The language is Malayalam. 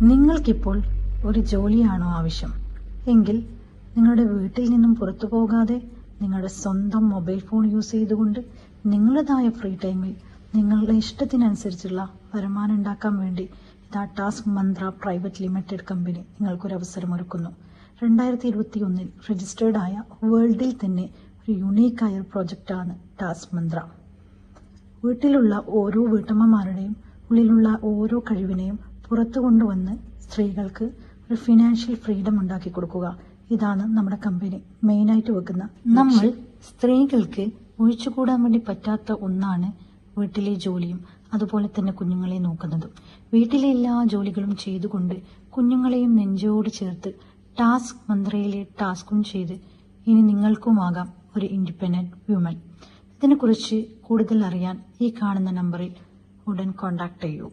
നിങ്ങൾക്കിപ്പോൾ ഒരു ജോലിയാണോ ആവശ്യം എങ്കിൽ നിങ്ങളുടെ വീട്ടിൽ നിന്നും പുറത്തു പോകാതെ നിങ്ങളുടെ സ്വന്തം മൊബൈൽ ഫോൺ യൂസ് ചെയ്തുകൊണ്ട് നിങ്ങളുടേതായ ഫ്രീ ടൈമിൽ നിങ്ങളുടെ ഇഷ്ടത്തിനനുസരിച്ചുള്ള വരുമാനം ഉണ്ടാക്കാൻ വേണ്ടി ഇതാ ടാസ്ക് മന്ത്ര പ്രൈവറ്റ് ലിമിറ്റഡ് കമ്പനി നിങ്ങൾക്കൊരു അവസരം ഒരുക്കുന്നു. 2021 രജിസ്റ്റേർഡ് ആയ വേൾഡിൽ തന്നെ ഒരു യുണീക്കായ ഒരു പ്രോജക്റ്റാണ് ടാസ്ക് മന്ത്ര. വീട്ടിലുള്ള ഓരോ വീട്ടമ്മമാരുടെയും ഉള്ളിലുള്ള ഓരോ കഴിവിനെയും പുറത്തു കൊണ്ടുവന്ന് സ്ത്രീകൾക്ക് ഒരു ഫിനാൻഷ്യൽ ഫ്രീഡം ഉണ്ടാക്കി കൊടുക്കുക. ഇതാണ് നമ്മുടെ കമ്പനി മെയിനായിട്ട് വെക്കുന്ന. നമ്മൾ സ്ത്രീകൾക്ക് ഒഴിച്ചുകൂടാൻ വേണ്ടി പറ്റാത്ത ഒന്നാണ് വീട്ടിലെ ജോലിയും അതുപോലെ തന്നെ കുഞ്ഞുങ്ങളെ നോക്കുന്നതും. വീട്ടിലെ എല്ലാ ജോലികളും ചെയ്തുകൊണ്ട് കുഞ്ഞുങ്ങളെയും നെഞ്ചോട് ചേർത്ത് ടാസ്ക് മന്ത്രയിലെ ടാസ്കും ചെയ്ത് ഇനി നിങ്ങൾക്കുമാകാം ഒരു ഇൻഡിപെൻഡന്റ് വ്യൂമൻ. ഇതിനെക്കുറിച്ച് കൂടുതൽ അറിയാൻ ഈ കാണുന്ന നമ്പറിൽ ഉടൻ കോൺടാക്ട് ചെയ്യൂ.